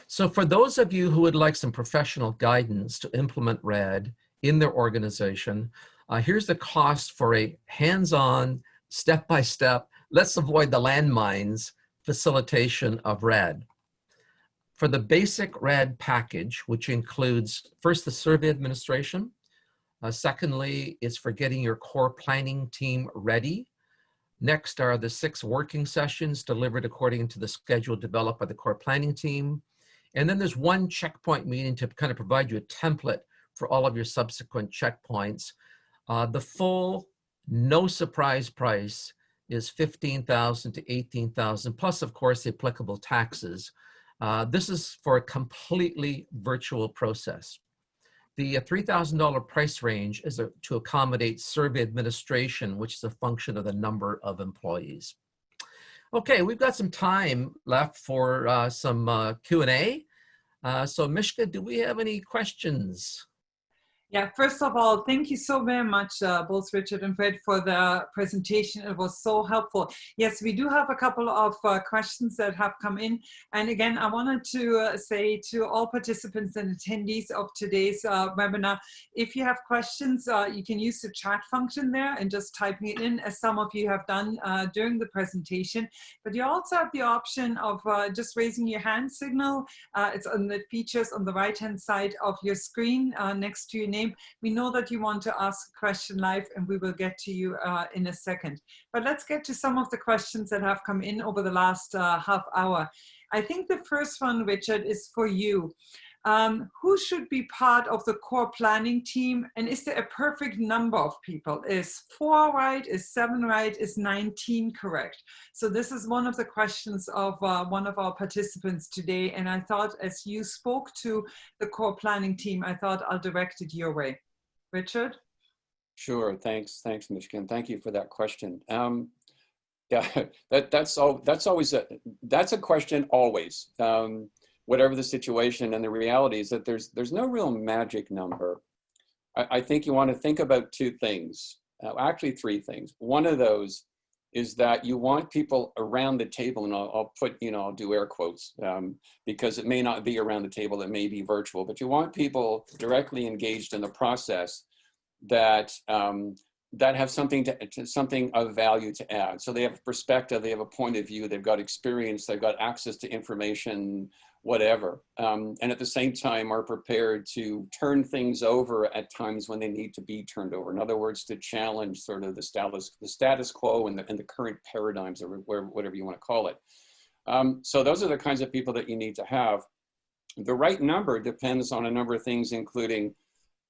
so for those of you who would like some professional guidance to implement RAD in their organization, here's the cost for a hands-on, step-by-step, let's avoid the landmines facilitation of RAD. For the basic red package, which includes first the survey administration, secondly, is for getting your core planning team ready. Next are the 6 working sessions delivered according to the schedule developed by the core planning team. And then there's 1 checkpoint meeting to kind of provide you a template for all of your subsequent checkpoints. The full, no surprise price is $15,000 to $18,000, plus of course the applicable taxes. This is for a completely virtual process. The $3,000 price range is to accommodate survey administration, which is a function of the number of employees. Okay, we've got some time left for some Q&A. So Mishka, do we have any questions? Yeah, first of all, thank you so very much, both Richard and Fred, for the presentation. It was so helpful. Yes, we do have a couple of questions that have come in. And again, I wanted to say to all participants and attendees of today's webinar, if you have questions, you can use the chat function there and just typing it in, as some of you have done during the presentation. But you also have the option of just raising your hand signal. It's on the features on the right-hand side of your screen next to your name. We know that you want to ask a question live, and we will get to you in a second. But let's get to some of the questions that have come in over the last half hour. I think the first one, Richard, is for you. Who should be part of the core planning team? And is there a perfect number of people? Is 4 right? Is 7 right? Is 19 correct? So this is one of the questions of one of our participants today. And I thought, as you spoke to the core planning team, I thought I'll direct it your way. Richard? Sure, thanks, Michigan. Thank you for that question. Yeah, that's always a question always. Whatever the situation, and the reality is that there's no real magic number. I think you want to think about 2 things, actually 3 things. One of those is that you want people around the table, and I'll put, I'll do air quotes because it may not be around the table, it may be virtual, but you want people directly engaged in the process that that have something of value to add. So they have a perspective, they have a point of view, they've got experience, they've got access to information, whatever. And at the same time are prepared to turn things over at times when they need to be turned over. In other words, to challenge sort of the status quo and the current paradigms, or whatever you want to call it. So those are the kinds of people that you need to have. The right number depends on a number of things, including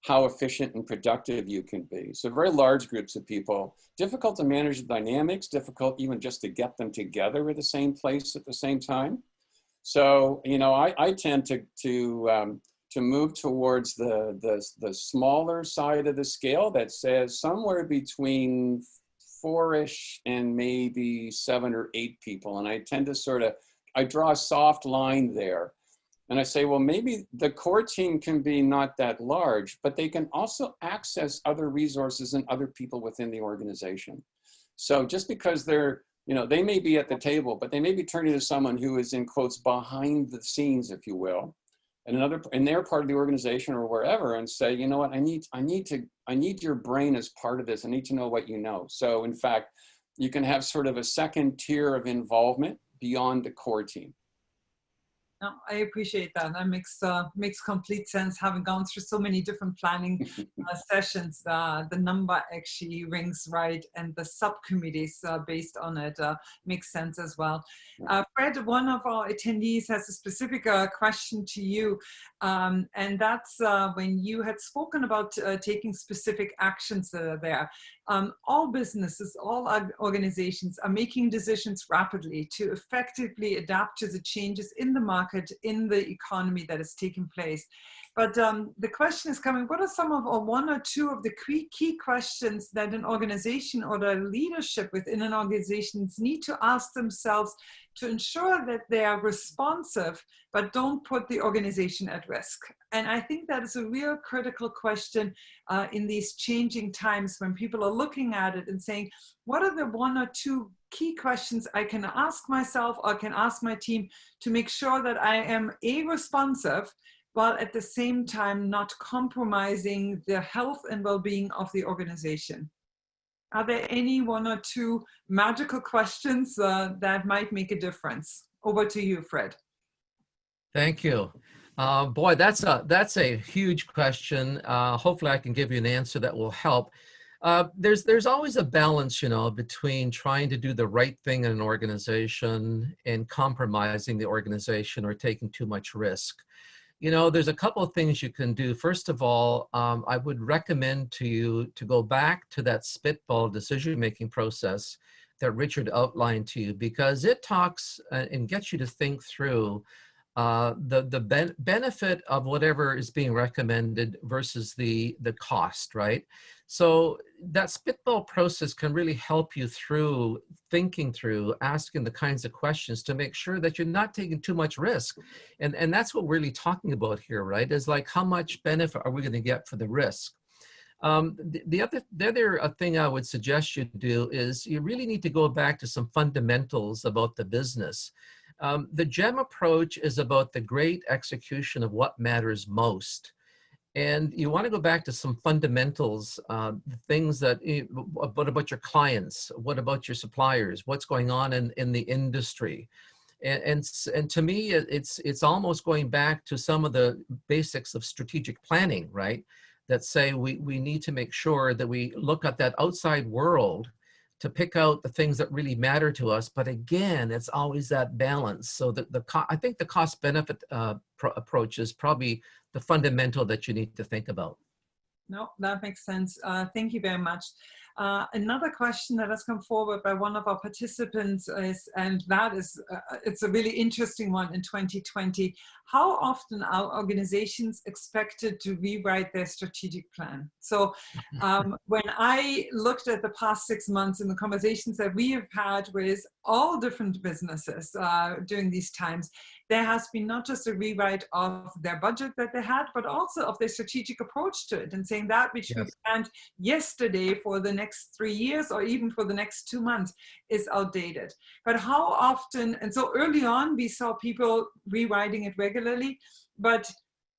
how efficient and productive you can be. So very large groups of people, difficult to manage the dynamics, difficult even just to get them together at the same place at the same time. So, I tend to move towards the smaller side of the scale that says somewhere between 4-ish and maybe 7 or 8 people. And I tend to I draw a soft line there. And I say, well, maybe the core team can be not that large, but they can also access other resources and other people within the organization. So just because they're, they may be at the table, but they may be turning to someone who is, in quotes, behind the scenes, if you will, and they're part of the organization or wherever, and say, you know what, I need your brain as part of this. I need to know what you know. So in fact, you can have sort of a second tier of involvement beyond the core team. No, I appreciate that. That makes complete sense. Having gone through so many different planning sessions, the number actually rings right, and the subcommittees based on it makes sense as well. Fred, one of our attendees has a specific question to you, and that's when you had spoken about taking specific actions that are there. All businesses, all organizations are making decisions rapidly to effectively adapt to the changes in the market, in the economy that is taking place. But the question is coming, what are some of, or 1 or 2 of the key questions that an organization or the leadership within an organization need to ask themselves to ensure that they are responsive, but don't put the organization at risk? And I think that is a real critical question in these changing times, when people are looking at it and saying, what are the 1 or 2 key questions I can ask myself or can ask my team to make sure that I am responsive, while at the same time not compromising the health and well-being of the organization? Are there any 1 or 2 magical questions that might make a difference? Over to you, Fred. Thank you. Boy, that's a huge question. Hopefully I can give you an answer that will help. There's always a balance, between trying to do the right thing in an organization and compromising the organization or taking too much risk. There's a couple of things you can do. First of all, I would recommend to you to go back to that Spitball decision-making process that Richard outlined to you, because it talks and gets you to think through the benefit of whatever is being recommended versus the cost, right? So that Spitball process can really help you through thinking through, asking the kinds of questions to make sure that you're not taking too much risk. And that's what we're really talking about here, right? Is like, how much benefit are we going to get for the risk? The other thing I would suggest you do is you really need to go back to some fundamentals about the business. The GEM approach is about the great execution of what matters most. And you want to go back to some fundamentals, things that, what about your clients? What about your suppliers? What's going on in the industry? And to me, it's almost going back to some of the basics of strategic planning, right? That say we need to make sure that we look at that outside world to pick out the things that really matter to us. But again, it's always that balance. So I think the cost benefit approach is probably the fundamental that you need to think about. No, that makes sense. Thank you very much. Another question that has come forward by one of our participants is, and that is, it's a really interesting one in 2020. How often are organizations expected to rewrite their strategic plan? So when I looked at the past 6 months and the conversations that we have had with all different businesses during these times, there has been not just a rewrite of their budget that they had, but also of their strategic approach to it, and saying that which we planned yesterday for the next 3 years or even for the next 2 months is outdated. But how often, and so early on we saw people rewriting it regularly, but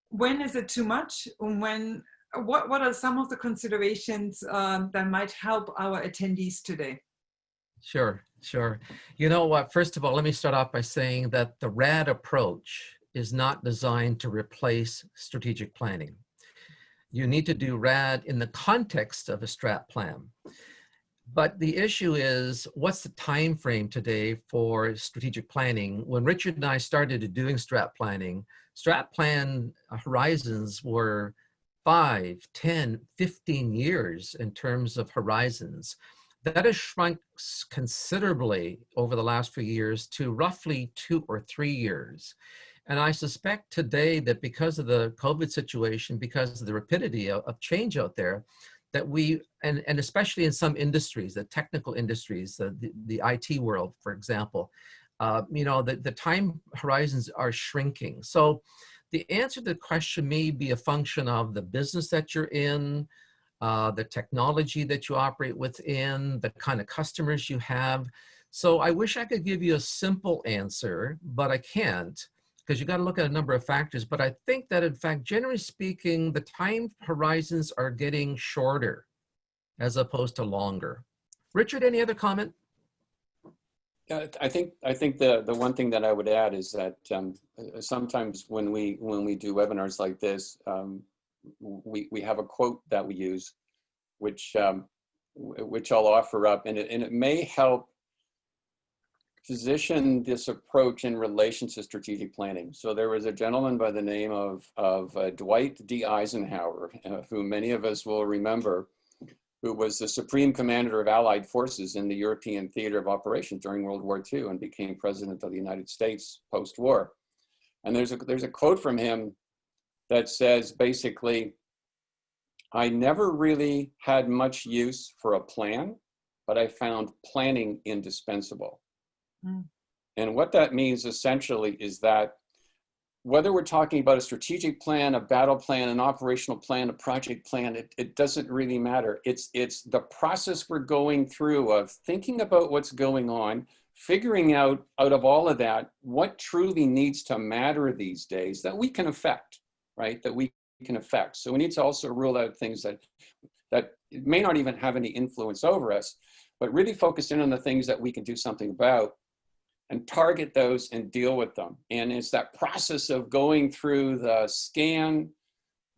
when is it too much? And what are some of the considerations that might help our attendees today? Sure. You know what, first of all, let me start off by saying that the RAD approach is not designed to replace strategic planning. You need to do RAD in the context of a strat plan. But the issue is, what's the time frame today for strategic planning? When Richard and I started doing strat plan horizons were 5, 10, 15 years in terms of horizons. That has shrunk considerably over the last few years to roughly 2 or 3 years. And I suspect today that because of the COVID situation, because of the rapidity of change out there, that and especially in some industries, the technical industries, the IT world, for example, the time horizons are shrinking. So the answer to the question may be a function of the business that you're in, the technology that you operate within, the kind of customers you have. So I wish I could give you a simple answer, but I can't, because you got to look at a number of factors. But I think that, in fact, generally speaking, the time horizons are getting shorter as opposed to longer. Richard, any other comment? I think the one thing that I would add is that sometimes when we do webinars like this, we have a quote that we use, which I'll offer up, and it may help position this approach in relation to strategic planning. So there was a gentleman by the name of Dwight D Eisenhower, who many of us will remember, who was the Supreme Commander of Allied Forces in the European Theater of Operations during World War II and became President of the United States post-war. And there's a quote from him that says, basically, I never really had much use for a plan, but I found planning indispensable. Mm. And what that means essentially is that whether we're talking about a strategic plan, a battle plan, an operational plan, a project plan, it doesn't really matter. It's the process we're going through of thinking about what's going on, figuring out of all of that, what truly needs to matter these days that we can affect, right? That we can affect. So we need to also rule out things that may not even have any influence over us, but really focus in on the things that we can do something about. and target those and deal with them. And it's that process of going through the scan,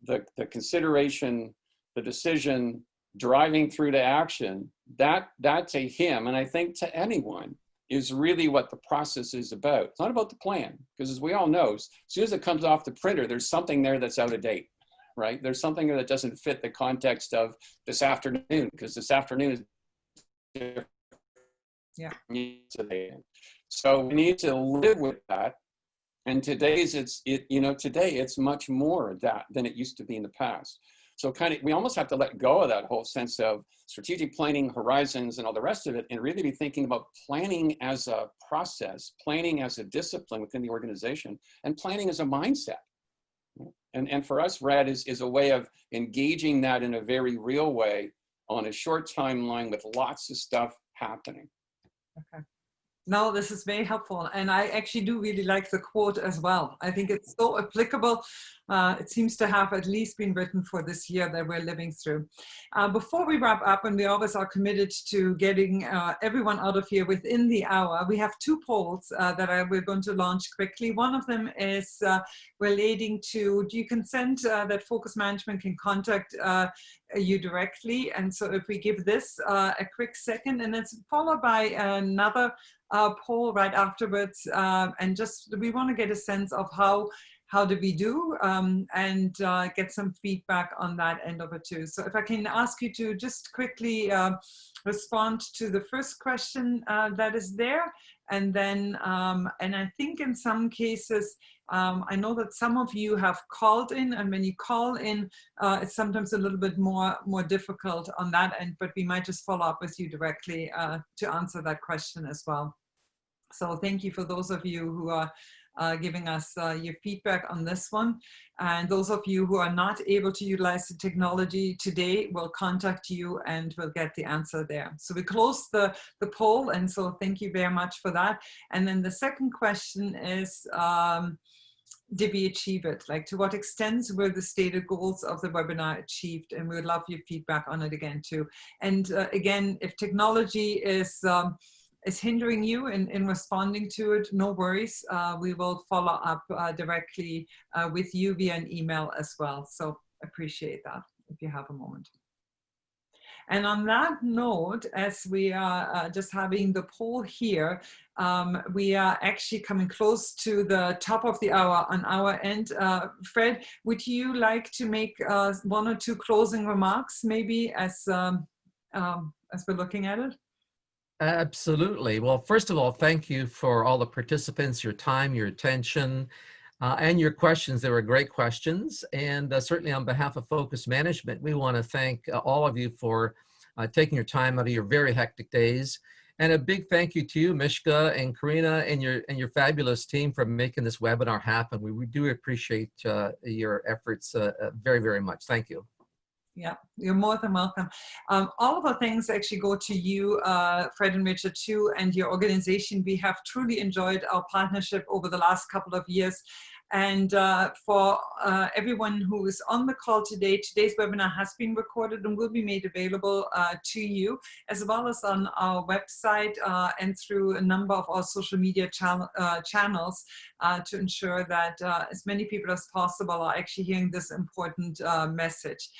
the consideration, the decision, driving through to action, that to him, and I think to anyone, is really what the process is about. It's not about the plan, because as we all know, as soon as it comes off the printer, there's something there that's out of date, right? There's something there that doesn't fit the context of this afternoon, because this afternoon is different. Yeah. Today. So we need to live with that. And today it's much more of that than it used to be in the past. So we almost have to let go of that whole sense of strategic planning, horizons, and all the rest of it, and really be thinking about planning as a process, planning as a discipline within the organization, and planning as a mindset. And for us, RAD is a way of engaging that in a very real way on a short timeline with lots of stuff happening. Okay. No, this is very helpful. And I actually do really like the quote as well. I think it's so applicable. It seems to have at least been written for this year that we're living through. Before we wrap up, and we always are committed to getting everyone out of here within the hour, we have two polls that we're going to launch quickly. One of them is relating to, do you consent that Focus Management can contact you directly? And so if we give this a quick second, and it's followed by another poll right afterwards, and just we want to get a sense of how did we do, and get some feedback on that end of it too. So if I can ask you to just quickly respond to the first question that is there, and then and I think in some cases I know that some of you have called in, and when you call in it's sometimes a little bit more difficult on that end, but we might just follow up with you directly to answer that question as well. So thank you for those of you who are giving us your feedback on this one. And those of you who are not able to utilize the technology today will contact you and we'll get the answer there. So we closed the poll, and so thank you very much for that. And then the second question is, did we achieve it? Like, to what extent were the stated goals of the webinar achieved? And we would love your feedback on it again too. And again, if technology is hindering you in responding to it, no worries. We will follow up directly with you via an email as well. So appreciate that if you have a moment. And on that note, as we are just having the poll here, we are actually coming close to the top of the hour on our end. Fred, would you like to make one or two closing remarks maybe as we're looking at it? Absolutely. Well, first of all, thank you for all the participants, your time, your attention, and your questions. They were great questions. And certainly on behalf of Focus Management, we want to thank all of you for taking your time out of your very hectic days. And a big thank you to you, Mishka and Karina, and your fabulous team for making this webinar happen. We do appreciate your efforts very, very much. Thank you. Yeah, you're more than welcome. All of our things actually go to you, Fred and Richard too, and your organization. We have truly enjoyed our partnership over the last couple of years. And for everyone who is on the call today, today's webinar has been recorded and will be made available to you, as well as on our website and through a number of our social media channels to ensure that as many people as possible are actually hearing this important message.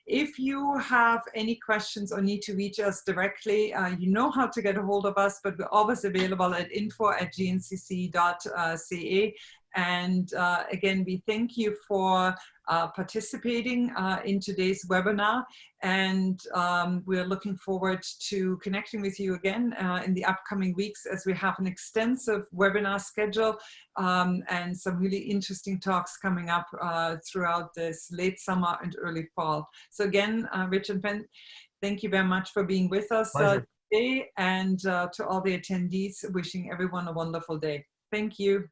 If you have any questions or need to reach us directly, you know how to get a hold of us, but we're always available at info@gncc.ca. And again, we thank you for participating in today's webinar. And we're looking forward to connecting with you again in the upcoming weeks, as we have an extensive webinar schedule and some really interesting talks coming up throughout this late summer and early fall. So again, Rich and Ben, thank you very much for being with us today, and to all the attendees, wishing everyone a wonderful day. Thank you.